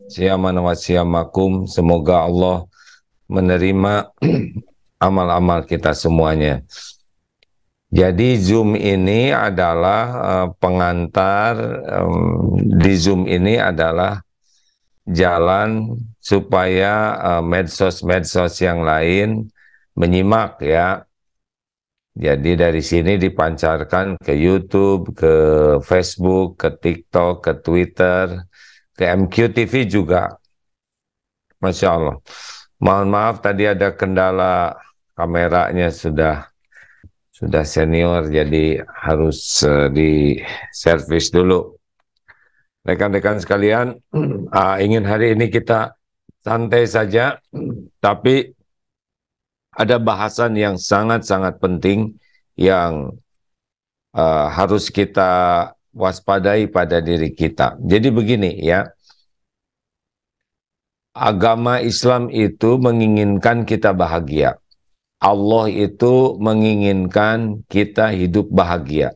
Siyamana wa siyamakum. Semoga Allah menerima amal-amal kita semuanya. Jadi Zoom ini adalah pengantar, di Zoom ini adalah jalan supaya medsos-medsos yang lain menyimak ya. Jadi dari sini dipancarkan ke YouTube, ke Facebook, ke TikTok, ke Twitter, ke MQTV juga. Masya Allah. Mohon maaf tadi ada kendala, kameranya sudah senior jadi harus di servis dulu. Rekan-rekan sekalian, ingin hari ini kita santai saja, tapi ada bahasan yang sangat-sangat penting yang harus kita waspadai pada diri kita. Jadi begini ya, agama Islam itu menginginkan kita bahagia. Allah itu menginginkan kita hidup bahagia.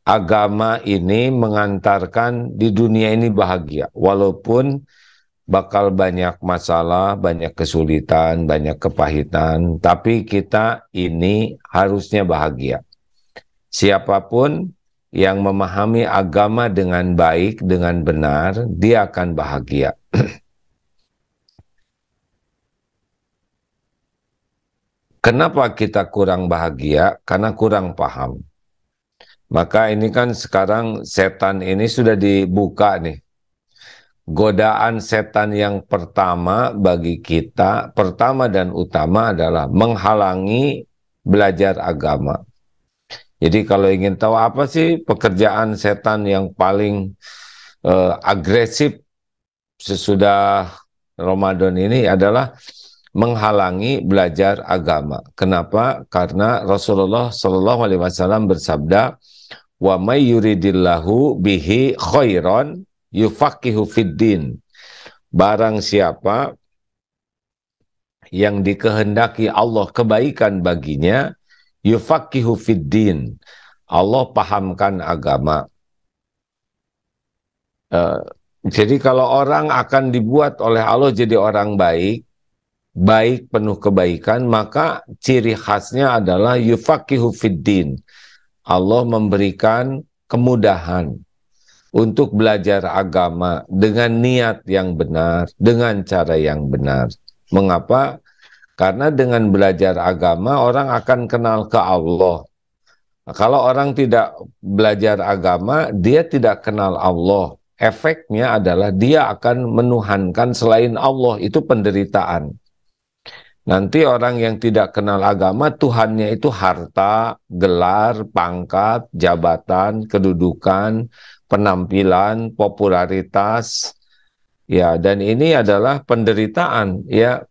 Agama ini mengantarkan di dunia ini bahagia, walaupun bakal banyak masalah, banyak kesulitan, banyak kepahitan, tapi kita ini harusnya bahagia. Siapapun yang memahami agama dengan baik, dengan benar, dia akan bahagia. Kenapa kita kurang bahagia? Karena kurang paham. Maka ini kan sekarang setan ini sudah dibuka nih. Godaan setan yang pertama bagi kita, pertama dan utama adalah menghalangi belajar agama. Jadi kalau ingin tahu apa sih pekerjaan setan yang paling agresif sesudah Ramadan ini adalah menghalangi belajar agama. Kenapa? Karena Rasulullah Shallallahu Alaihi Wasallam bersabda, "Wa may yuridillahu bihi khairan yufaqihu fiddin." Barang siapa yang dikehendaki Allah kebaikan baginya, yufaqihu fiddin. Allah pahamkan agama. Jadi kalau orang akan dibuat oleh Allah jadi orang baik, baik penuh kebaikan, maka ciri khasnya adalah yufaqihu fiddin. Allah memberikan kemudahan untuk belajar agama dengan niat yang benar, dengan cara yang benar. Mengapa? Karena dengan belajar agama orang akan kenal ke Allah. Kalau orang tidak belajar agama, dia tidak kenal Allah. Efeknya adalah dia akan menuhankan selain Allah, itu penderitaan. Nanti orang yang tidak kenal agama, Tuhannya itu harta, gelar, pangkat, jabatan, kedudukan, penampilan, popularitas, ya, dan ini adalah penderitaan, ya,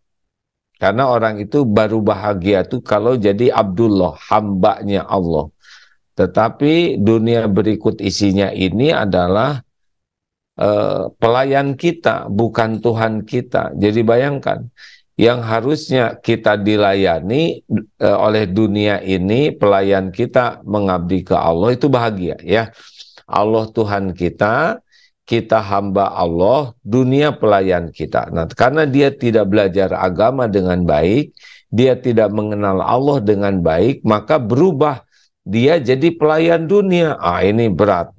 karena orang itu baru bahagia tuh kalau jadi Abdullah, hambanya Allah. Tetapi dunia berikut isinya ini adalah pelayan kita, bukan Tuhan kita. Jadi bayangkan, yang harusnya kita dilayani oleh dunia ini, pelayan kita mengabdi ke Allah itu bahagia ya. Allah Tuhan kita, kita hamba Allah, dunia pelayan kita. Nah, karena dia tidak belajar agama dengan baik, dia tidak mengenal Allah dengan baik, maka berubah dia jadi pelayan dunia. Ini berat.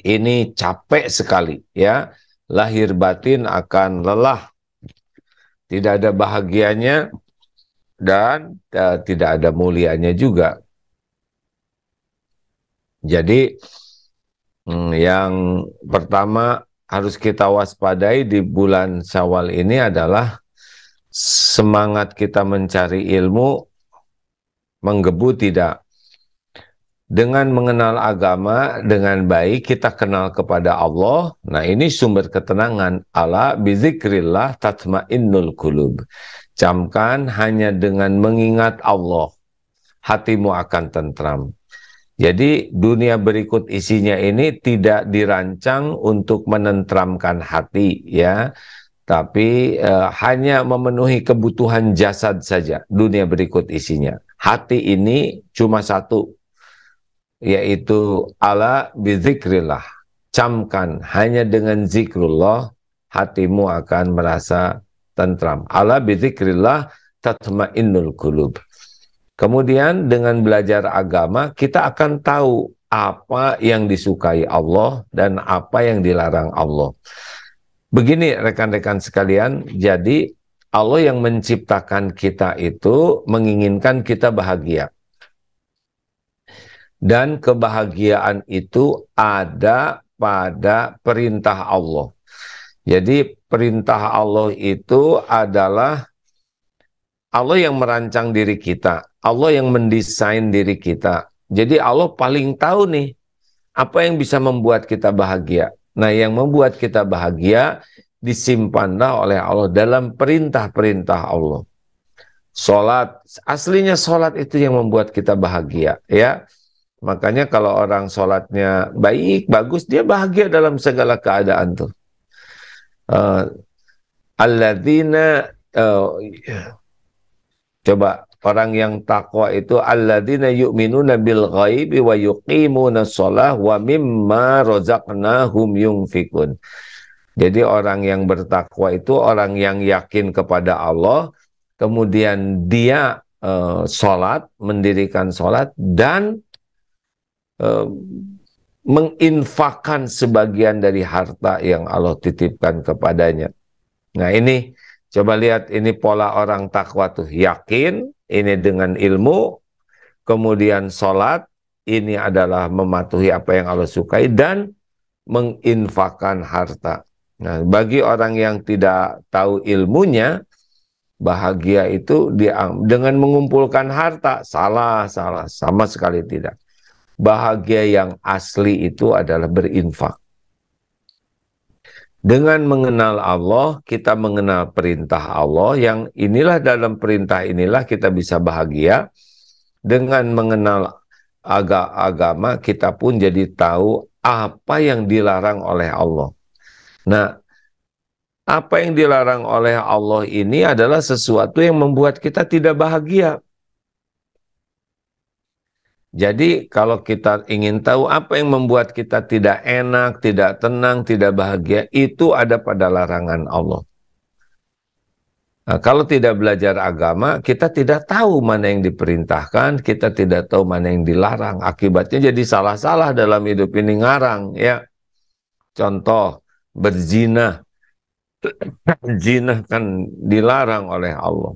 Ini capek sekali ya. Lahir batin akan lelah. Tidak ada bahagianya dan tidak ada mulianya juga. Jadi yang pertama harus kita waspadai di bulan Syawal ini adalah semangat kita mencari ilmu menggebu tidak. Dengan mengenal agama dengan baik, kita kenal kepada Allah. Nah, ini sumber ketenangan. Ala bizikrillah tatmainnul qulub. Camkan hanya dengan mengingat Allah, hatimu akan tentram. Jadi dunia berikut isinya ini tidak dirancang untuk menentramkan hati ya, tapi hanya memenuhi kebutuhan jasad saja. Dunia berikut isinya. Hati ini cuma satu, yaitu ala bizikrillah. camkan, hanya dengan zikrullah hatimu akan merasa tentram. Ala bizikrillah tatmainnul qulub. Kemudian dengan belajar agama kita akan tahu apa yang disukai Allah dan apa yang dilarang Allah. Begini rekan-rekan sekalian, jadi Allah yang menciptakan kita itu menginginkan kita bahagia. Dan kebahagiaan itu ada pada perintah Allah. Jadi perintah Allah itu adalah Allah yang merancang diri kita, Allah yang mendesain diri kita. Jadi Allah paling tahu nih apa yang bisa membuat kita bahagia. Nah, yang membuat kita bahagia disimpanlah oleh Allah dalam perintah-perintah Allah. Salat, aslinya salat itu yang membuat kita bahagia, ya. Makanya kalau orang salatnya baik, bagus, dia bahagia dalam segala keadaan tuh. Alladzina coba orang yang takwa itu alladzina yu'minuna bil ghaibi wa yuqimuna shalah wa mimma razaqnahum yunfikun. Jadi orang yang bertakwa itu orang yang yakin kepada Allah, kemudian dia sholat, mendirikan sholat, dan menginfakkan sebagian dari harta yang Allah titipkan kepadanya. Nah ini, coba lihat ini pola orang takwa tuh. Yakin, ini dengan ilmu, kemudian sholat, ini adalah mematuhi apa yang Allah sukai, dan menginfakkan harta. Nah, bagi orang yang tidak tahu ilmunya, bahagia itu dengan mengumpulkan harta. Salah, sama sekali tidak. Bahagia yang asli itu adalah berinfak. Dengan mengenal Allah, kita mengenal perintah Allah, yang inilah dalam perintah inilah kita bisa bahagia. Dengan mengenal agama, kita pun jadi tahu apa yang dilarang oleh Allah. Nah, apa yang dilarang oleh Allah ini adalah sesuatu yang membuat kita tidak bahagia. Jadi kalau kita ingin tahu apa yang membuat kita tidak enak, tidak tenang, tidak bahagia, itu ada pada larangan Allah. Nah, kalau tidak belajar agama, kita tidak tahu mana yang diperintahkan, kita tidak tahu mana yang dilarang. Akibatnya jadi salah-salah dalam hidup ini, ngarang, ya. Contoh, berzina. Zina kan dilarang oleh Allah.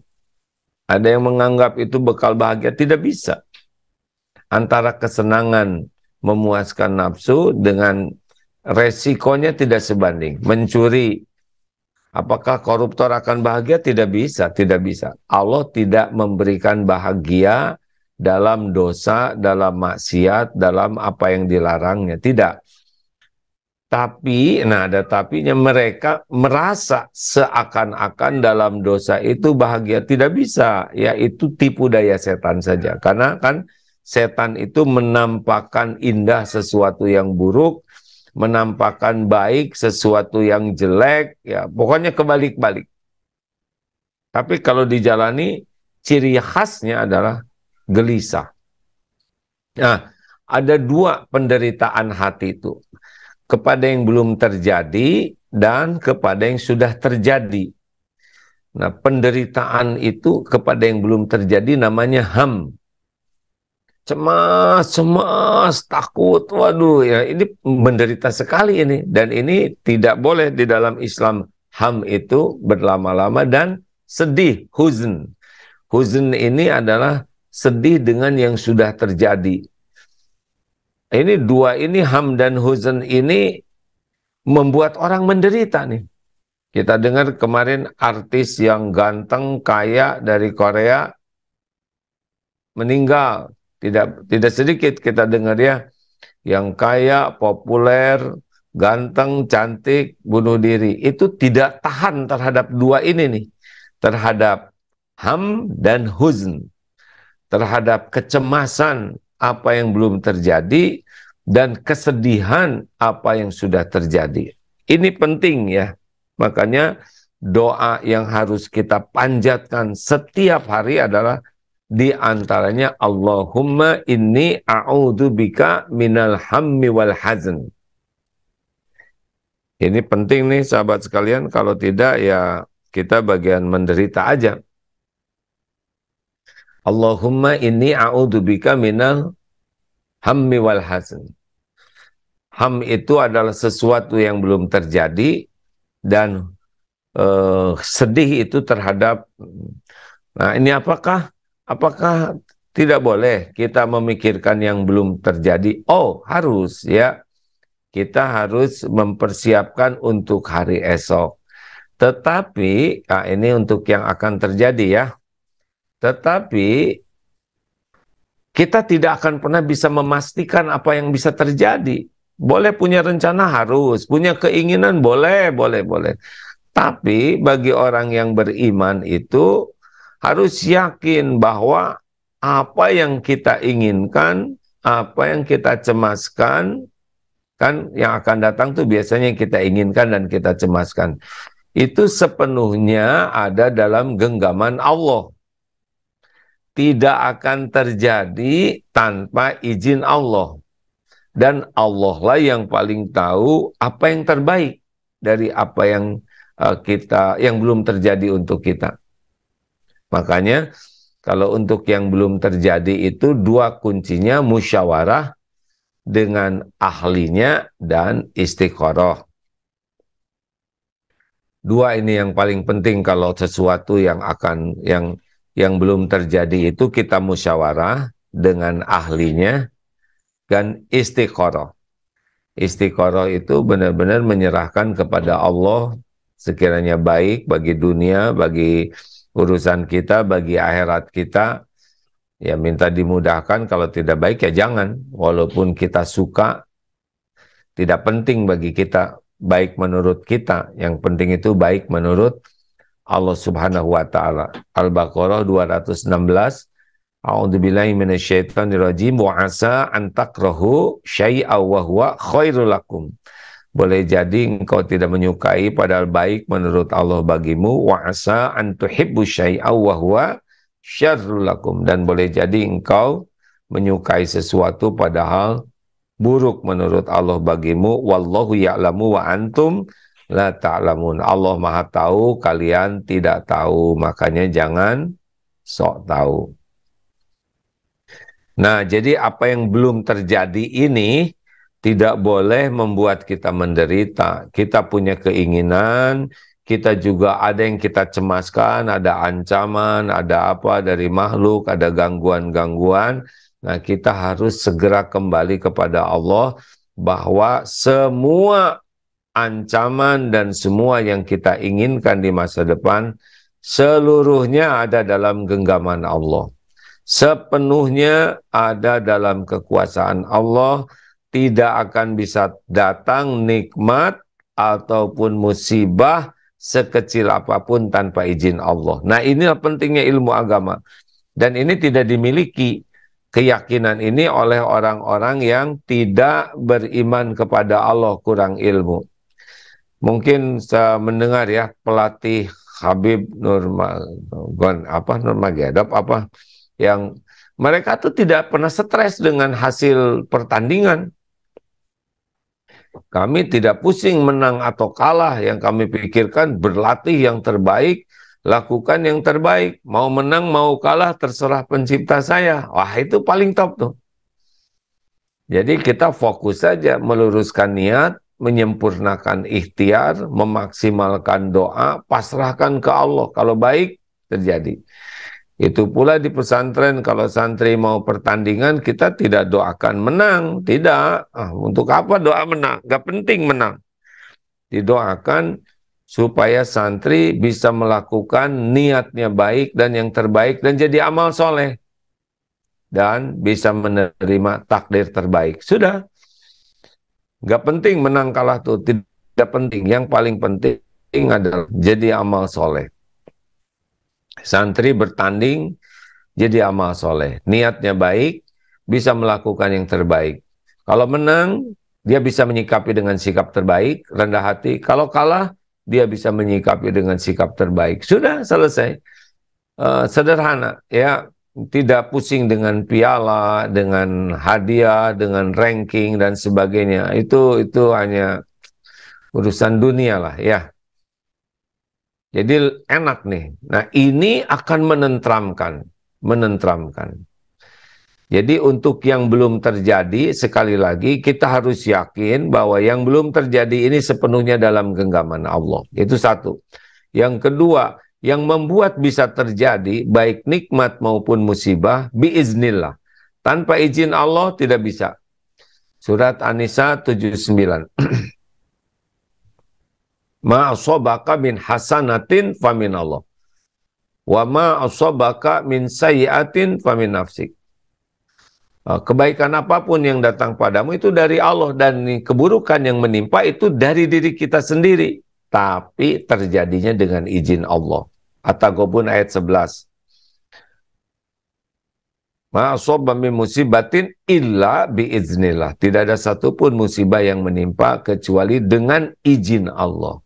Ada yang menganggap itu bekal bahagia, tidak bisa. Antara kesenangan memuaskan nafsu dengan resikonya tidak sebanding. Mencuri, apakah koruptor akan bahagia? Tidak bisa, tidak bisa. Allah tidak memberikan bahagia dalam dosa, dalam maksiat, dalam apa yang dilarangnya. Tidak. Tapi, nah ada tapinya, mereka merasa seakan-akan dalam dosa itu bahagia. Tidak bisa, yaitu tipu daya setan saja. Karena kan setan itu menampakkan indah sesuatu yang buruk, menampakkan baik sesuatu yang jelek, ya pokoknya kebalik-balik. Tapi kalau dijalani, ciri khasnya adalah gelisah. Nah, ada dua penderitaan hati itu. Kepada yang belum terjadi dan kepada yang sudah terjadi. Nah, penderitaan itu kepada yang belum terjadi namanya ham. Cemas, takut, waduh ya ini menderita sekali ini. Dan ini tidak boleh di dalam Islam. Ham itu berlama-lama dan sedih, huzn. Huzn ini adalah sedih dengan yang sudah terjadi. Ini dua ini, ham dan huzn ini membuat orang menderita nih. Kita dengar kemarin artis yang ganteng, kaya dari Korea meninggal. Tidak sedikit kita dengar ya, yang kaya, populer, ganteng, cantik, bunuh diri. Itu tidak tahan terhadap dua ini nih. Terhadap ham dan huzn. Terhadap kecemasan apa yang belum terjadi dan kesedihan apa yang sudah terjadi. Ini penting ya. Makanya doa yang harus kita panjatkan setiap hari adalah di antaranya Allahumma inni a'udzubika minal hammi wal hazn. Ini penting nih sahabat sekalian, kalau tidak ya kita bagian menderita aja. Allahumma inni a'udzubika minal hammi wal hazn. Ham itu adalah sesuatu yang belum terjadi, dan sedih itu terhadap. Nah, ini apakah tidak boleh kita memikirkan yang belum terjadi? Oh, harus ya. Kita harus mempersiapkan untuk hari esok. Tetapi, nah ini untuk yang akan terjadi ya. Tetapi kita tidak akan pernah bisa memastikan apa yang bisa terjadi. Boleh punya rencana, harus punya keinginan, boleh. Tapi bagi orang yang beriman itu harus yakin bahwa apa yang kita inginkan, apa yang kita cemaskan, kan yang akan datang tuh biasanya kita inginkan dan kita cemaskan, itu sepenuhnya ada dalam genggaman Allah. Tidak akan terjadi tanpa izin Allah. Dan Allah lah yang paling tahu apa yang terbaik dari apa yang yang belum terjadi untuk kita. Makanya kalau untuk yang belum terjadi itu dua kuncinya, musyawarah dengan ahlinya dan istikharah. Dua ini yang paling penting kalau sesuatu yang belum terjadi itu kita musyawarah dengan ahlinya dan istikharah. Istikharah itu benar-benar menyerahkan kepada Allah, sekiranya baik bagi dunia, bagi urusan kita, bagi akhirat kita, ya minta dimudahkan. Kalau tidak baik ya jangan, walaupun kita suka, tidak penting bagi kita baik menurut kita, yang penting itu baik menurut Allah Subhanahu wa taala. Al-Baqarah 216. A'udzubillahi minasyaitonirrajim wa asa an takrahu syai'a wa huwa khairul lakum. Boleh jadi engkau tidak menyukai padahal baik menurut Allah bagimu, wa asa an tuhibbu syai'a wa huwa syarrul lakum, dan boleh jadi engkau menyukai sesuatu padahal buruk menurut Allah bagimu. Wallahu ya'lamu wa antum la ta'lamun. Allah Maha tahu, kalian tidak tahu, makanya jangan sok tahu. Nah, jadi apa yang belum terjadi ini tidak boleh membuat kita menderita. Kita punya keinginan, kita juga ada yang kita cemaskan, ada ancaman, ada apa dari makhluk, ada gangguan-gangguan. Nah, kita harus segera kembali kepada Allah bahwa semua ancaman dan semua yang kita inginkan di masa depan seluruhnya ada dalam genggaman Allah. Sepenuhnya ada dalam kekuasaan Allah. Tidak akan bisa datang nikmat ataupun musibah sekecil apapun tanpa izin Allah. Nah, inilah pentingnya ilmu agama. Dan ini tidak dimiliki keyakinan ini oleh orang-orang yang tidak beriman kepada Allah, kurang ilmu. Mungkin saya mendengar ya, pelatih Habib Nurmagomedov yang mereka tuh tidak pernah stres dengan hasil pertandingan. Kami tidak pusing menang atau kalah, yang kami pikirkan berlatih yang terbaik, lakukan yang terbaik. Mau menang, mau kalah, terserah pencipta saya. Wah, itu paling top tuh. Jadi kita fokus saja meluruskan niat, menyempurnakan ikhtiar, memaksimalkan doa, pasrahkan ke Allah. Kalau baik, terjadi. Itu pula di pesantren, kalau santri mau pertandingan, kita tidak doakan menang. Tidak. Untuk apa doa menang? Gak penting menang. Didoakan supaya santri bisa melakukan niatnya baik dan yang terbaik dan jadi amal soleh. Dan bisa menerima takdir terbaik. Sudah. Gak penting menang kalah tuh. Tidak penting. Yang paling penting adalah jadi amal soleh. Santri bertanding jadi amal soleh, niatnya baik, bisa melakukan yang terbaik. Kalau menang, dia bisa menyikapi dengan sikap terbaik, rendah hati. Kalau kalah, dia bisa menyikapi dengan sikap terbaik. Sudah selesai. Sederhana, ya. Tidak pusing dengan piala, dengan hadiah, dengan ranking dan sebagainya. Itu hanya urusan dunia lah ya. Jadi enak nih. Nah ini akan menenteramkan. Jadi untuk yang belum terjadi, sekali lagi kita harus yakin bahwa yang belum terjadi ini sepenuhnya dalam genggaman Allah. Itu satu. Yang kedua, yang membuat bisa terjadi, baik nikmat maupun musibah, biiznillah. Tanpa izin Allah tidak bisa. Surat An-Nisa 79. Ma asabaka min hasanatin famin Allah. Wa ma asabaka min sayyiatin famin nafsik. Kebaikan apapun yang datang padamu itu dari Allah, dan keburukan yang menimpa itu dari diri kita sendiri. Tapi terjadinya dengan izin Allah. At-Taghabun ayat 11. Ma asaba min musibatin illa biiznillah. Tidak ada satupun musibah yang menimpa kecuali dengan izin Allah.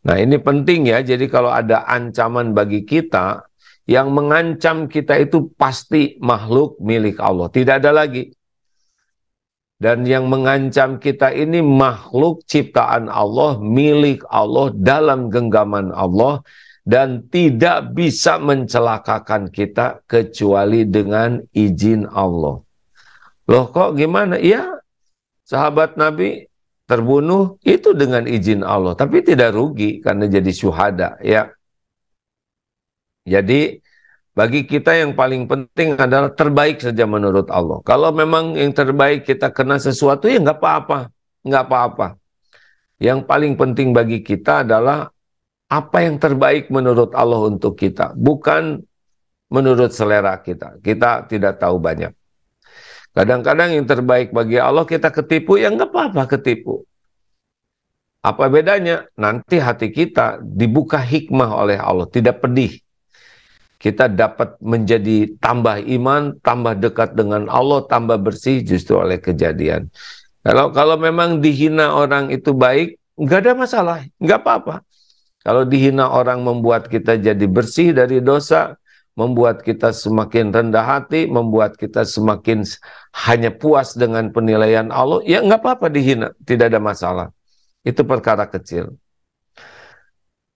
Nah ini penting ya, jadi kalau ada ancaman bagi kita, yang mengancam kita itu pasti makhluk milik Allah, tidak ada lagi. Dan yang mengancam kita ini makhluk ciptaan Allah, milik Allah, dalam genggaman Allah, dan tidak bisa mencelakakan kita kecuali dengan izin Allah. Loh kok gimana? Ya, sahabat Nabi terbunuh itu dengan izin Allah, tapi tidak rugi karena jadi syuhada ya. Jadi bagi kita yang paling penting adalah terbaik saja menurut Allah. Kalau memang yang terbaik kita kena sesuatu ya nggak apa-apa, nggak apa-apa. Yang paling penting bagi kita adalah apa yang terbaik menurut Allah untuk kita, bukan menurut selera kita. Kita tidak tahu banyak. Kadang-kadang yang terbaik bagi Allah kita ketipu, ya nggak apa-apa ketipu. Apa bedanya? Nanti hati kita dibuka hikmah oleh Allah, tidak pedih. Kita dapat menjadi tambah iman, tambah dekat dengan Allah, tambah bersih justru oleh kejadian. Kalau memang dihina orang itu baik, nggak ada masalah, nggak apa-apa. Kalau dihina orang membuat kita jadi bersih dari dosa, membuat kita semakin rendah hati, membuat kita semakin hanya puas dengan penilaian Allah, ya nggak apa-apa dihina, tidak ada masalah. Itu perkara kecil.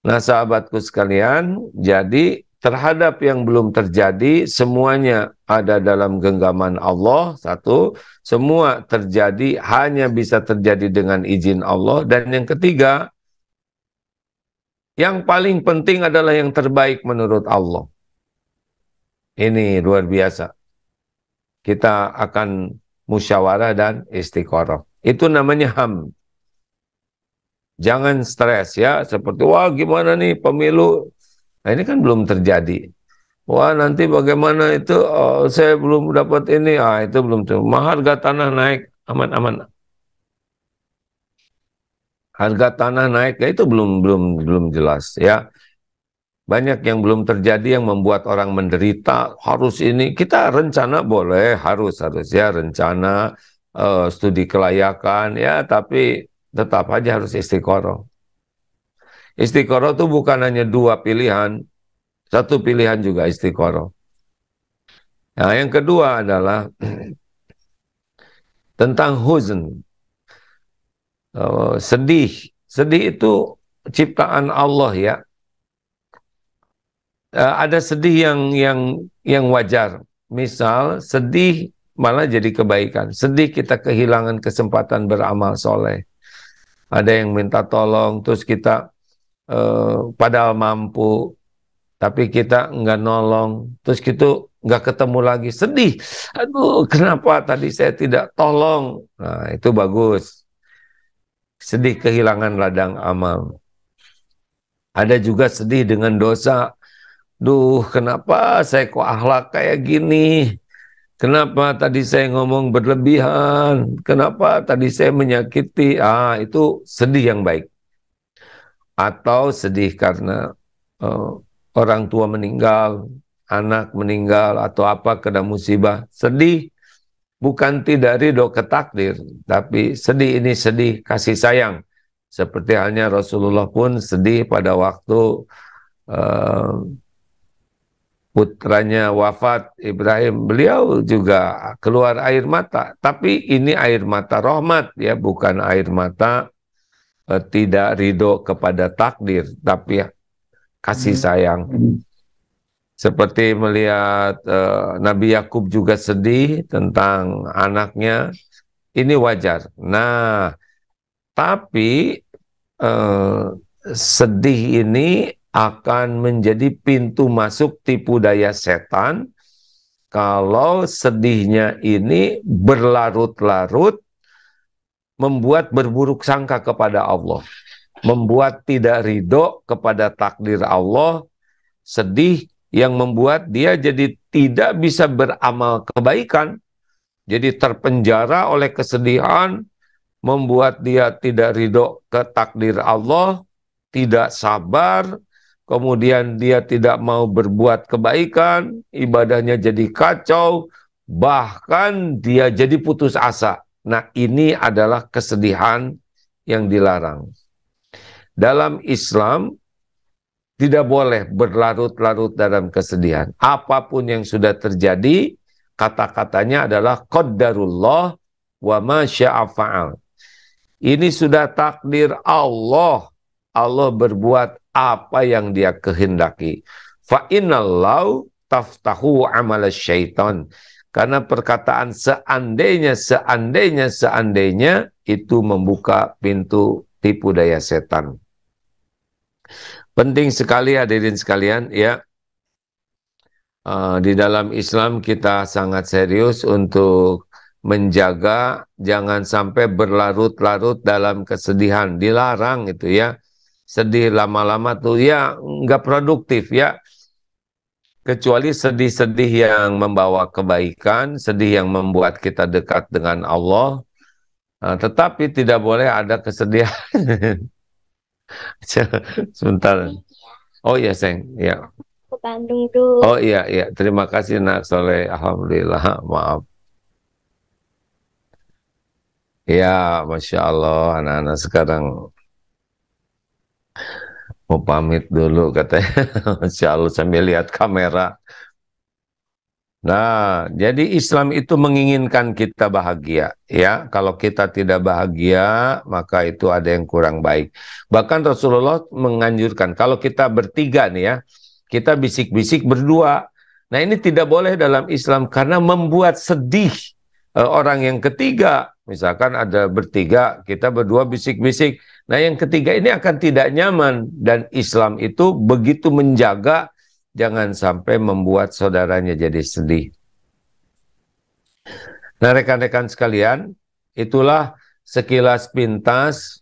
Nah sahabatku sekalian, jadi terhadap yang belum terjadi, semuanya ada dalam genggaman Allah, satu. Semua terjadi, hanya bisa terjadi dengan izin Allah. Dan yang ketiga, yang paling penting adalah yang terbaik menurut Allah. Ini luar biasa. Kita akan musyawarah dan istiqoroh. Itu namanya ham. Jangan stres ya, seperti wah gimana nih pemilu. Nah ini kan belum terjadi. Wah nanti bagaimana itu, oh, saya belum dapat ini, itu belum terjadi. Harga tanah naik, aman-aman. Harga tanah naik, ya itu belum jelas ya. Banyak yang belum terjadi yang membuat orang menderita, harus ini. Kita rencana boleh, harus ya, rencana, studi kelayakan, ya, tapi tetap aja harus istiqoroh. Istiqoroh itu bukan hanya dua pilihan, satu pilihan juga istiqoroh. Nah, yang kedua adalah tentang huzn, sedih. Sedih itu ciptaan Allah ya. Ada sedih yang wajar. Misal sedih malah jadi kebaikan. Sedih kita kehilangan kesempatan beramal soleh. Ada yang minta tolong, terus kita padahal mampu, tapi kita nggak nolong, terus kita nggak ketemu lagi, sedih. Aduh, kenapa tadi saya tidak tolong? Nah, itu bagus. Sedih kehilangan ladang amal. Ada juga sedih dengan dosa. Duh, kenapa saya kok akhlak kayak gini? Kenapa tadi saya ngomong berlebihan? Kenapa tadi saya menyakiti? Itu sedih yang baik. Atau sedih karena orang tua meninggal, anak meninggal, atau apa kena musibah. Sedih bukan tidak ridho ke takdir, tapi sedih ini sedih kasih sayang. Seperti halnya Rasulullah pun sedih pada waktu putranya wafat, Ibrahim, beliau juga keluar air mata. Tapi ini air mata rahmat ya, bukan air mata tidak ridho kepada takdir, tapi kasih sayang. Seperti melihat Nabi Yakub juga sedih tentang anaknya, ini wajar. Nah, tapi sedih ini akan menjadi pintu masuk tipu daya setan kalau sedihnya ini berlarut-larut, membuat berburuk sangka kepada Allah, membuat tidak ridho kepada takdir Allah, sedih yang membuat dia jadi tidak bisa beramal kebaikan, jadi terpenjara oleh kesedihan, membuat dia tidak ridho ke takdir Allah, tidak sabar, kemudian dia tidak mau berbuat kebaikan, ibadahnya jadi kacau, bahkan dia jadi putus asa. Nah, ini adalah kesedihan yang dilarang. Dalam Islam, tidak boleh berlarut-larut dalam kesedihan. Apapun yang sudah terjadi, kata-katanya adalah qaddarullah wa ma syaa fa'al. Ini sudah takdir Allah. Allah berbuat apa yang dia kehendaki. Fa innallahu taftahu amal syaitan. Karena perkataan seandainya itu membuka pintu tipu daya setan. Penting sekali hadirin sekalian ya, di dalam Islam kita sangat serius untuk menjaga jangan sampai berlarut-larut dalam kesedihan, dilarang itu ya. Sedih lama-lama tuh ya nggak produktif ya, kecuali sedih-sedih yang membawa kebaikan, sedih yang membuat kita dekat dengan Allah. Tetapi tidak boleh ada kesedihan. Sebentar. Oh iya, Seng. Ya. Ke Bandung tuh. Oh iya, iya. Terima kasih, Nak Soleh. Alhamdulillah. Maaf. Ya, Masya Allah. Anak-anak sekarang mau pamit dulu, katanya. Masya Allah, sambil lihat kamera. Nah, jadi Islam itu menginginkan kita bahagia. Ya, kalau kita tidak bahagia, maka itu ada yang kurang baik. Bahkan Rasulullah menganjurkan, kalau kita bertiga nih ya, kita bisik-bisik berdua. Nah, ini tidak boleh dalam Islam karena membuat sedih orang yang ketiga. Misalkan ada bertiga, kita berdua bisik-bisik. Nah, yang ketiga ini akan tidak nyaman. Dan Islam itu begitu menjaga jangan sampai membuat saudaranya jadi sedih. Nah, rekan-rekan sekalian, itulah sekilas pintas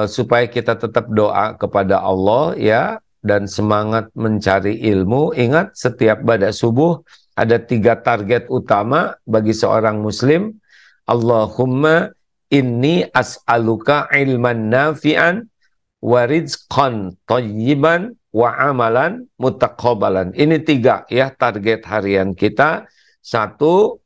supaya kita tetap doa kepada Allah ya, dan semangat mencari ilmu. Ingat, setiap pada subuh ada 3 target utama bagi seorang muslim. Allahumma inni as'aluka ilman nafi'an wa rizqan thayyiban wa amalan mutaqabbalan. Ini 3 ya target harian kita. 1,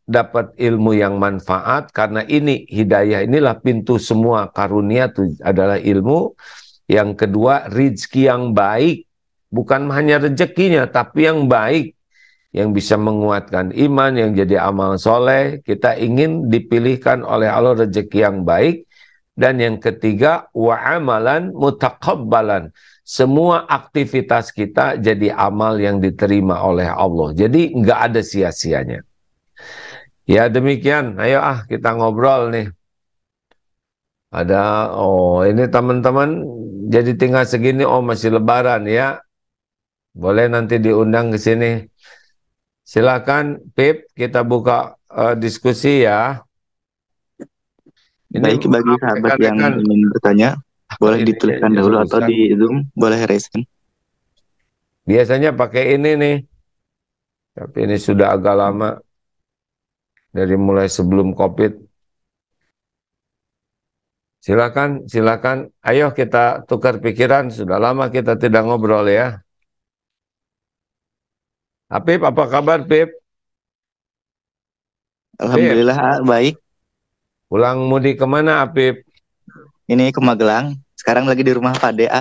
dapat ilmu yang manfaat, karena ini hidayah inilah pintu semua karunia itu adalah ilmu. Yang kedua, rizki yang baik, bukan hanya rezekinya tapi yang baik, yang bisa menguatkan iman, yang jadi amal soleh. Kita ingin dipilihkan oleh Allah rezeki yang baik. Dan yang ketiga, wa amalan mutaqabbalan. Semua aktivitas kita jadi amal yang diterima oleh Allah. Jadi nggak ada sia-sianya. Ya demikian, ayo kita ngobrol nih. Ada, ini teman-teman jadi tinggal segini, masih lebaran ya. Boleh nanti diundang ke sini. Silakan Pip, kita buka diskusi ya. Ini Baik, bagi sahabat yang ingin bertanya, boleh dituliskan dahulu atau di Zoom, boleh raise hand. Biasanya pakai ini nih, tapi ini sudah agak lama, dari mulai sebelum COVID. Silakan, silakan. Ayo kita tukar pikiran, sudah lama kita tidak ngobrol ya. Pip, apa kabar Pip? Alhamdulillah, baik. Pulang mudik kemana Apip? Ini ke Magelang. Sekarang lagi di rumah Pak DA.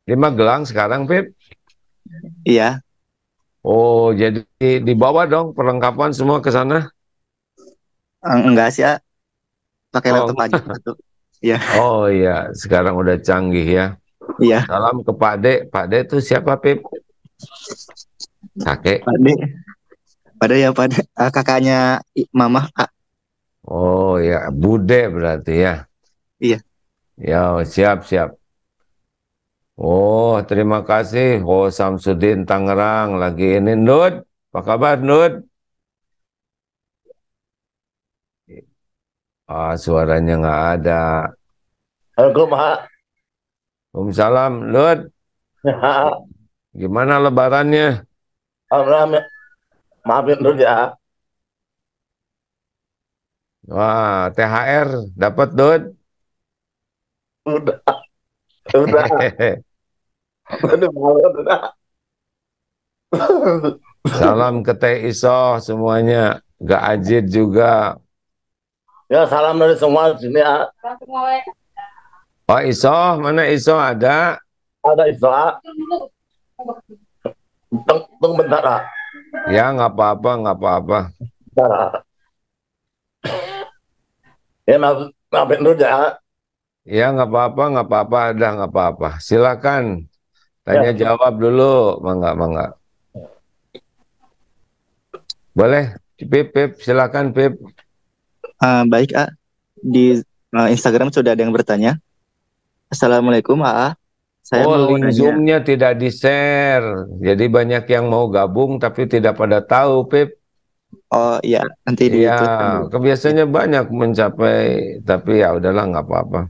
Di Magelang sekarang Pip? Iya. Oh, jadi dibawa dong perlengkapan semua ke sana? Enggak sih, pakai laptop aja. Iya. Oh iya, sekarang udah canggih ya. Iya. Salam ke Pak Dek. Pak Dek itu siapa, Pip? Kakek. Pak Dek. Pada ya pada kakaknya Mama. Oh ya, Bude berarti ya. Iya. Ya, siap, siap. Oh, terima kasih. Oh, Samsudin Tangerang lagi ini. Nud, apa kabar, Nud? Ah, suaranya nggak ada. Assalamualaikum, Pak. Waalaikumsalam, Nud. Ya, Gimana lebarannya? Alhamdulillah, maafin dulu ya. Wah, THR dapat, Nud? Udah, udah, udah, udah. Salam ke Teh Isoh semuanya. Gak Ajit juga. Ya, salam dari semua di sini ya. Oh, Isoh, mana Isoh ada? Ada Isra. Tunggu bentar, Pak. Ya, nggak apa-apa, nggak apa-apa. Bentar, Pak. Ya, maafin dulu ya. Ya, nggak apa-apa, nggak apa-apa, ada nggak apa-apa. Silakan, tanya Ya, jawab dulu, mangga, mangga. Boleh, Pip, Pip, silakan, Pip. Baik, di Instagram sudah ada yang bertanya. Assalamualaikum, Saya Oh, mau link nanya. Zoom-nya tidak di-share. Jadi banyak yang mau gabung tapi tidak pada tahu, Pip. Oh iya, nanti Iya, dituliskan dulu. kebiasaannya banyak mencapai, tapi ya udahlah, nggak apa-apa.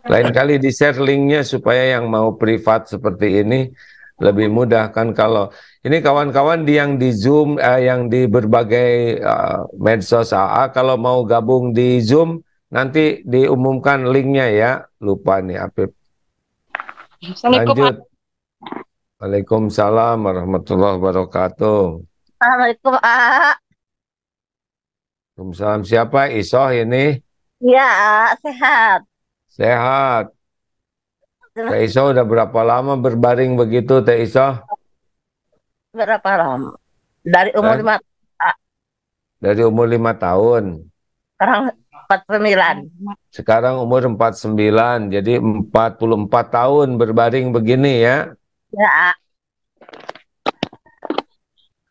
Lain kali di-share linknya supaya yang mau privat seperti ini lebih mudah kan. Kalau ini kawan-kawan yang di Zoom, yang di berbagai medsos AA, kalau mau gabung di Zoom, nanti diumumkan linknya ya. Lupa nih, Apip. Assalamualaikum, Lanjut. Waalaikumsalam warahmatullahi wabarakatuh. Assalamualaikum, Waalaikumsalam. Siapa? Isoh ini? Ya, sehat. Sehat. Teh Isoh udah berapa lama berbaring begitu, Teh Isoh? Berapa lama? Dari umur Hah? 5, Dari umur 5 tahun. sekarang 49. Sekarang umur 49, jadi 44 tahun berbaring begini ya. Ya,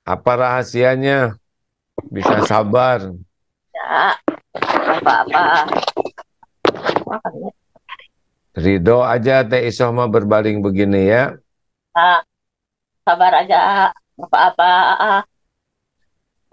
Apa rahasianya? Bisa sabar. ya, apa-apa. Makanya, Ridho aja Teh Isoh mah berbaring begini ya. sabar aja, apa-apa.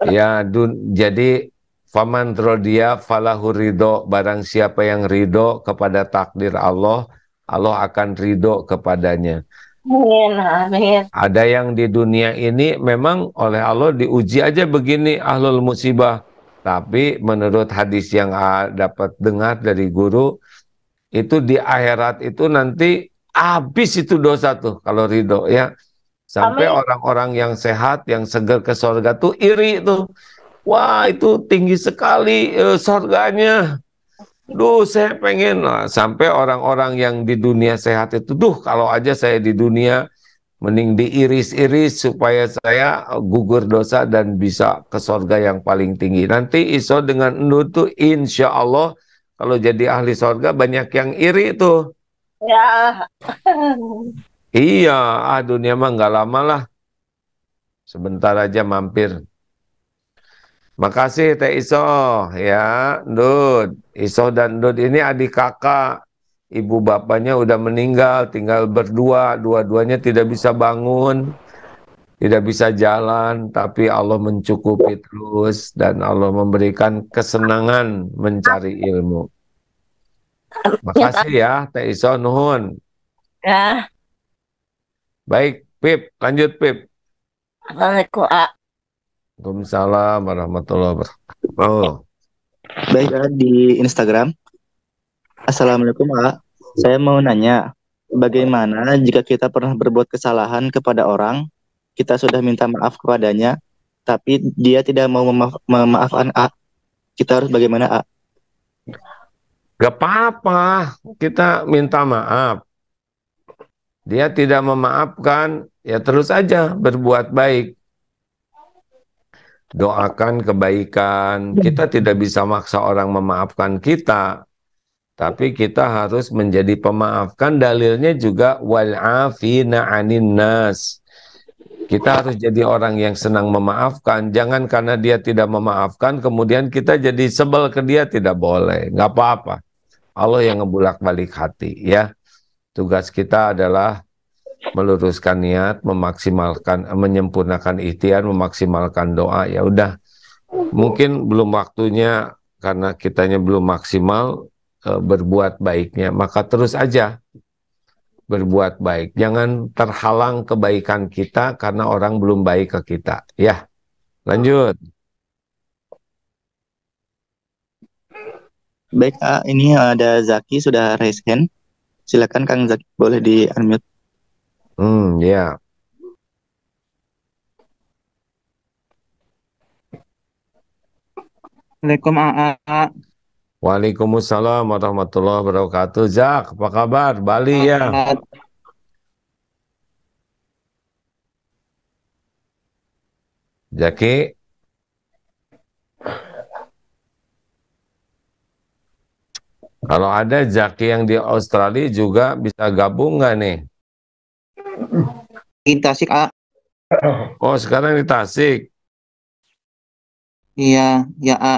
Ya, jadi faman rodia falahu ridho, barang siapa yang ridho kepada takdir Allah, Allah akan ridho kepadanya. Amin, amin. Ada yang di dunia ini memang oleh Allah diuji aja begini ahlul musibah. Tapi menurut hadis yang dapat dengar dari guru, itu di akhirat itu nanti habis itu dosa tuh kalau ridho ya. Sampai Amin. orang-orang yang sehat, yang seger ke surga tuh iri tuh. Wah itu tinggi sekali surganya. Duh saya pengen lah. Sampai orang-orang yang di dunia sehat itu, duh kalau aja saya di dunia mending diiris-iris supaya saya gugur dosa dan bisa ke surga yang paling tinggi. Nanti Iso dengan Endu tuh insya Allah kalau jadi ahli surga banyak yang iri tuh. Ya. Iya, dunia mah nggak lama lah. Sebentar aja mampir. Makasih Teh Iso ya, Ndud. Iso dan Ndud ini adik kakak. Ibu bapaknya udah meninggal, tinggal berdua. Dua-duanya tidak bisa bangun, tidak bisa jalan, tapi Allah mencukupi terus dan Allah memberikan kesenangan mencari ilmu. Makasih ya Teh Iso, nuhun. Ya, Baik, Pip, lanjut Pip. Assalamualaikum, Waalaikumsalam warahmatullahi wabarakatuh. Oh. Baik, di Instagram. Assalamualaikum, Saya mau nanya, bagaimana jika kita pernah berbuat kesalahan kepada orang, kita sudah minta maaf kepadanya, tapi dia tidak mau memaafkan kita harus bagaimana, Gak apa-apa, kita minta maaf. Dia tidak memaafkan, ya terus aja berbuat baik. Doakan kebaikan. Kita tidak bisa maksa orang memaafkan kita. Tapi kita harus menjadi pemaaf. Kan dalilnya juga wal'afina 'anin nas. Kita harus jadi orang yang senang memaafkan. Jangan karena dia tidak memaafkan, kemudian kita jadi sebel ke dia, tidak boleh. Nggak apa-apa. Allah yang ngebulak-balik hati, ya. Tugas kita adalah meluruskan niat, memaksimalkan, menyempurnakan ikhtiar, memaksimalkan doa. Ya udah, mungkin belum waktunya karena kitanya belum maksimal berbuat baiknya, maka terus aja berbuat baik. Jangan terhalang kebaikan kita karena orang belum baik ke kita. Ya, lanjut. Baik, ini ada Zaki sudah raise hand. Silakan Kang Zaki, boleh di unmute. Ya. Assalamualaikum AA. Waalaikumsalam warahmatullahi wabarakatuh. Zak, apa kabar? Bali ya? Jaki? Kalau ada Zaki yang di Australia juga bisa gabung nggak nih? Di Tasik A. Oh, sekarang di Tasik. Iya, ya A.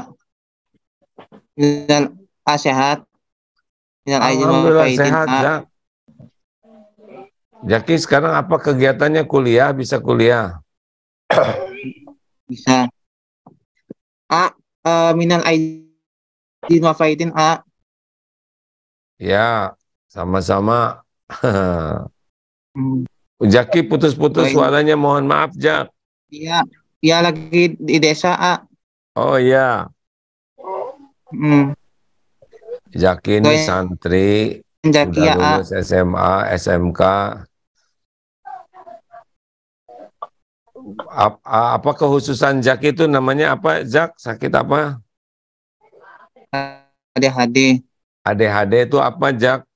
Dan A sehat. Dan Alhamdulillah sehat, Zak. Jaki sekarang apa kegiatannya, kuliah? Bisa kuliah? Bisa. A, minal aidin wa faidin A. Ya, sama-sama. Jaki putus-putus suaranya, mohon maaf, Jak. Iya, iya lagi di desa A. Oh iya. Jaki ini santri, Jaki, sudah ya, lulus SMA, SMK. Apa kehususan Jaki itu namanya apa, Jak? Sakit apa? ADHD. ADHD itu apa, Jak?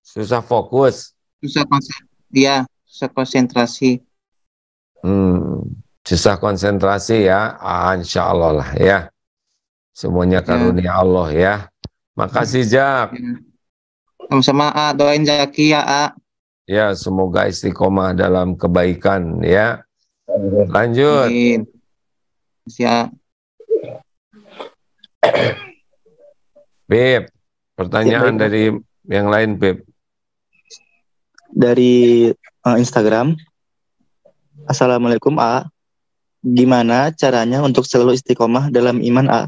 Susah fokus. Susah konsentrasi. Susah konsentrasi ya. Insya Allah lah ya. Semuanya karunia Allah ya. Makasih, Jak. Sama-sama A, doain Jaki ya A. Ya, semoga istiqomah dalam kebaikan ya. Lanjut. Ya. Beb, pertanyaan dari yang lain, Beb. Dari Instagram. Assalamualaikum A. Gimana caranya untuk selalu istiqomah dalam iman A?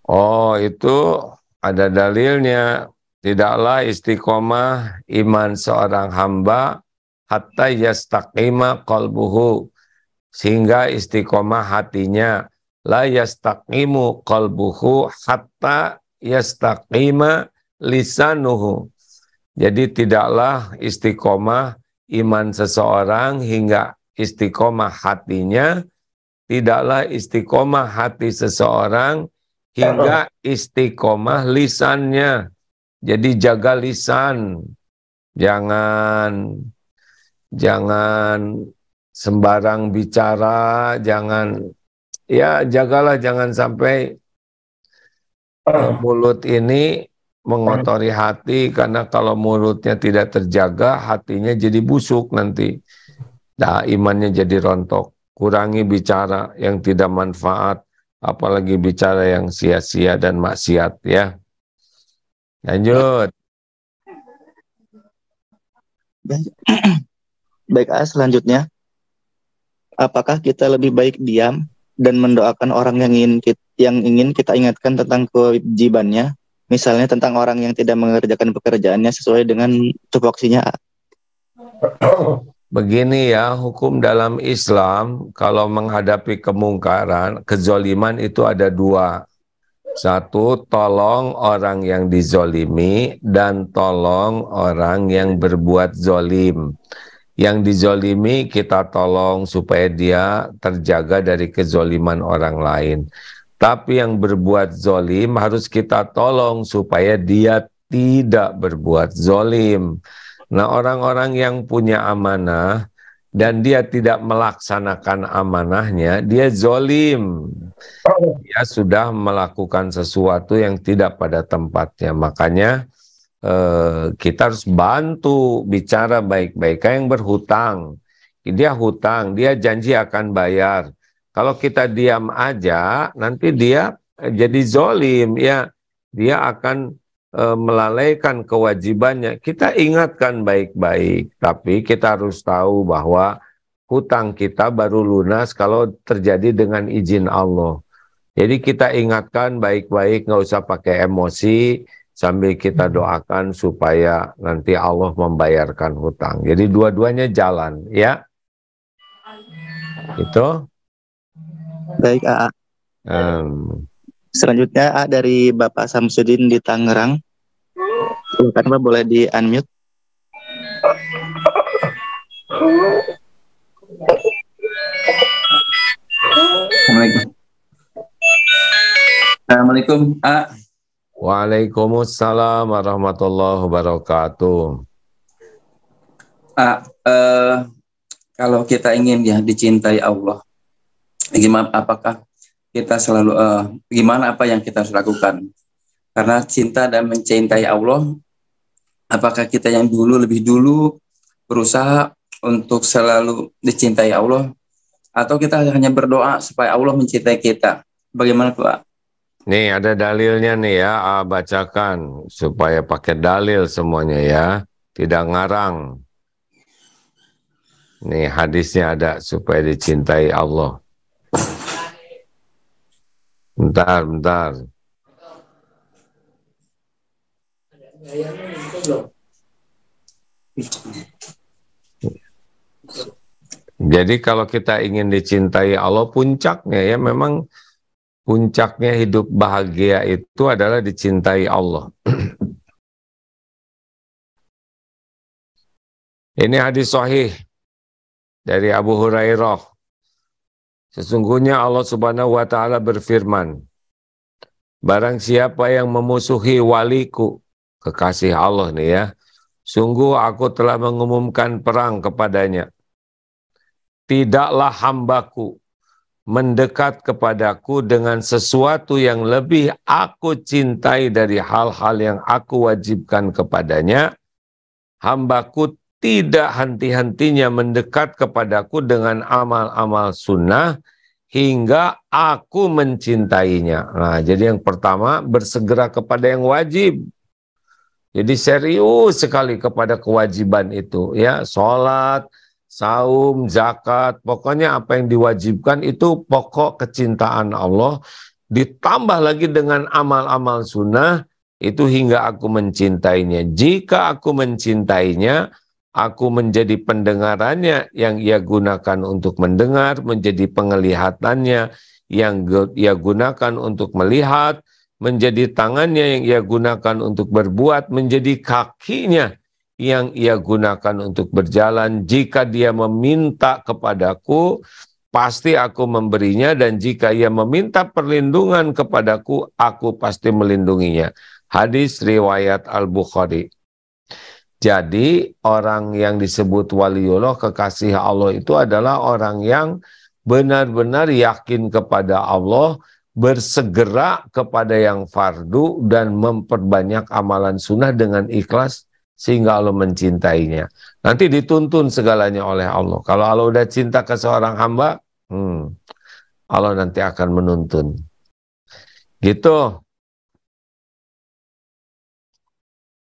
Oh, itu ada dalilnya. Tidaklah istiqomah iman seorang hamba hatta yastaqima qalbuhu, sehingga istiqomah hatinya. La yastaqimu qalbuhu hatta yastaqima lisanuhu. Jadi tidaklah istiqomah iman seseorang hingga istiqomah hatinya, tidaklah istiqomah hati seseorang hingga istiqomah lisannya. Jadi jaga lisan, jangan sembarang bicara, jagalah jangan sampai mulut ini mengotori hati, karena kalau mulutnya tidak terjaga, hatinya jadi busuk nanti. Nah, imannya jadi rontok. Kurangi bicara yang tidak manfaat, apalagi bicara yang sia-sia dan maksiat ya. Lanjut. Baik, selanjutnya. Apakah kita lebih baik diam dan mendoakan orang yang ingin kita ingatkan tentang kewajibannya, misalnya tentang orang yang tidak mengerjakan pekerjaannya sesuai dengan tupoksinya? Begini ya, hukum dalam Islam kalau menghadapi kemungkaran, kezoliman itu ada dua. Satu, tolong orang yang dizolimi, dan tolong orang yang berbuat zolim. Yang dizolimi kita tolong supaya dia terjaga dari kezoliman orang lain. Tapi yang berbuat zolim harus kita tolong supaya dia tidak berbuat zolim. Nah, orang-orang yang punya amanah, dan dia tidak melaksanakan amanahnya, dia zolim. Dia sudah melakukan sesuatu yang tidak pada tempatnya. Makanya kita harus bantu bicara baik-baik. Kayak yang berhutang, dia hutang, dia janji akan bayar. Kalau kita diam aja, nanti dia jadi zolim, ya. Dia akan melalaikan kewajibannya. Kita ingatkan baik-baik, tapi kita harus tahu bahwa hutang kita baru lunas kalau terjadi dengan izin Allah. Jadi kita ingatkan baik-baik, nggak usah pakai emosi, sambil kita doakan supaya nanti Allah membayarkan hutang. Jadi dua-duanya jalan, ya. Itu. Baik, AA. Selanjutnya A dari Bapak Samsudin di Tangerang. Silakan Pak, boleh di unmute. Assalamualaikum. Waalaikumsalam warahmatullahi wabarakatuh. Kalau kita ingin ya dicintai Allah, gimana? Apakah kita selalu gimana apa yang kita harus lakukan? Karena cinta dan mencintai Allah, apakah kita yang lebih dulu berusaha untuk selalu dicintai Allah, atau kita hanya berdoa supaya Allah mencintai kita? Bagaimana Pak? Nih ada dalilnya nih ya, bacakan supaya pakai dalil semuanya ya, tidak ngarang. Nih hadisnya ada supaya dicintai Allah. Bentar. Jadi kalau kita ingin dicintai Allah, puncaknya ya memang puncaknya hidup bahagia itu adalah dicintai Allah. Ini hadis sahih dari Abu Hurairah. Sesungguhnya Allah Subhanahu wa Ta'ala berfirman, barang siapa yang memusuhi waliku, kekasih Allah nih ya, sungguh aku telah mengumumkan perang kepadanya. Tidaklah hambaku mendekat kepadaku dengan sesuatu yang lebih aku cintai dari hal-hal yang aku wajibkan kepadanya. Hambaku tidak henti-hentinya mendekat kepadaku dengan amal-amal sunnah hingga aku mencintainya. Nah, jadi yang pertama bersegera kepada yang wajib. Jadi serius sekali kepada kewajiban itu, ya, sholat, saum, zakat, pokoknya apa yang diwajibkan itu pokok kecintaan Allah. Ditambah lagi dengan amal-amal sunnah itu hingga aku mencintainya. Jika aku mencintainya, aku menjadi pendengarannya yang ia gunakan untuk mendengar, menjadi penglihatannya yang ia gunakan untuk melihat, menjadi tangannya yang ia gunakan untuk berbuat, menjadi kakinya yang ia gunakan untuk berjalan. Jika dia meminta kepadaku, pasti aku memberinya, dan jika ia meminta perlindungan kepadaku, aku pasti melindunginya. Hadis riwayat Al-Bukhari. Jadi orang yang disebut waliullah, kekasih Allah, itu adalah orang yang benar-benar yakin kepada Allah, bersegera kepada yang fardu, dan memperbanyak amalan sunnah dengan ikhlas sehingga Allah mencintainya. Nanti dituntun segalanya oleh Allah. Kalau Allah udah cinta ke seorang hamba, Allah nanti akan menuntun. Gitu.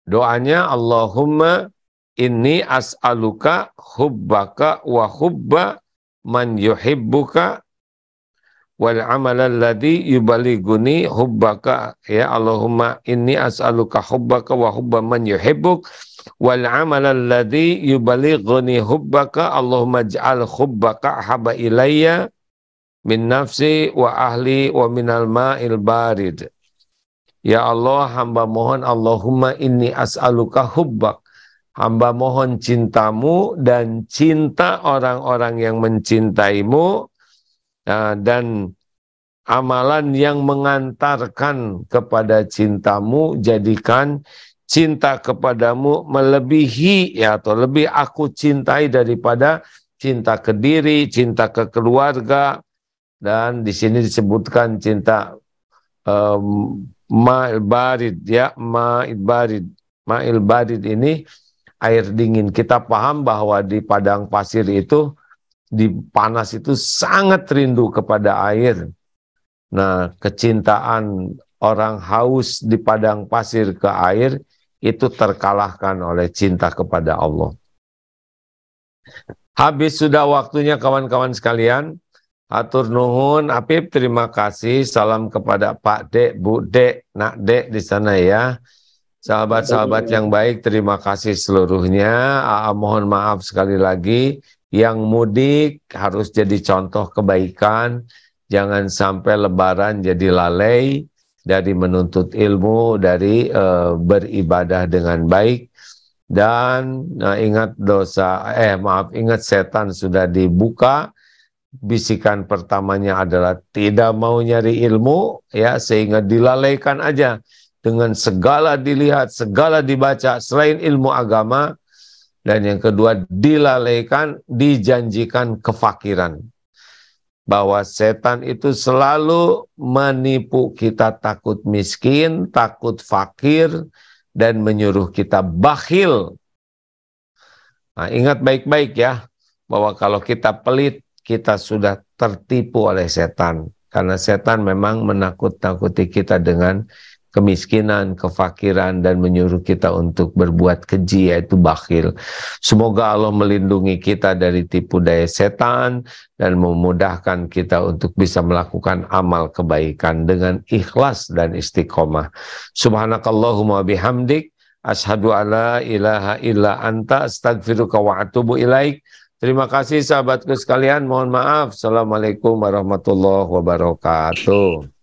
Doanya, Allahumma inni as'aluka hubbaka wa hubba man yuhibbuka wal amalan ladhi yubaliguni hubbaka. Ya Allahumma inni as'aluka hubbaka wa hubba man yuhibbuk wal amalan ladhi yubaliguni hubbaka. Allahumma ja'al hubbaka haba ilayya min nafsi wa ahli wa minal ma'il barid. Ya Allah, hamba mohon, Allahumma inni as'aluka hubbak. Hamba mohon cintamu dan cinta orang-orang yang mencintaimu, dan amalan yang mengantarkan kepada cintamu, jadikan cinta kepadamu melebihi, ya, atau lebih aku cintai daripada cinta ke diri, cinta ke keluarga, dan di sini disebutkan cinta ma'il barid, ya, ma'il barid. Ma'il barid ini air dingin. Kita paham bahwa di padang pasir itu, di panas itu sangat rindu kepada air. Nah, kecintaan orang haus di padang pasir ke air itu terkalahkan oleh cinta kepada Allah. Habis sudah waktunya kawan-kawan sekalian. Atur nuhun, Apip terima kasih. Salam kepada Pak Dek, Bu Dek, Nak Dek di sana ya. Sahabat-sahabat yang baik, terima kasih seluruhnya. Mohon maaf sekali lagi. Yang mudik harus jadi contoh kebaikan. Jangan sampai lebaran jadi lalai dari menuntut ilmu, dari beribadah dengan baik. Dan ingat ingat setan sudah dibuka. Bisikan pertamanya adalah tidak mau nyari ilmu, ya, sehingga dilalaikan aja dengan segala dilihat, segala dibaca selain ilmu agama. Dan yang kedua, dilalaikan, dijanjikan kefakiran. Bahwa setan itu selalu menipu kita takut miskin, takut fakir, dan menyuruh kita bakhil. Nah, ingat baik-baik ya, bahwa kalau kita pelit, kita sudah tertipu oleh setan. Karena setan memang menakut-nakuti kita dengan kemiskinan, kefakiran, dan menyuruh kita untuk berbuat keji, yaitu bakhil. Semoga Allah melindungi kita dari tipu daya setan dan memudahkan kita untuk bisa melakukan amal kebaikan dengan ikhlas dan istiqomah. Subhanakallahumma bihamdik, asyhadu alla ilaha illa anta, astagfiruka wa atubu ilaik. Terima kasih sahabatku sekalian, mohon maaf. Assalamualaikum warahmatullahi wabarakatuh.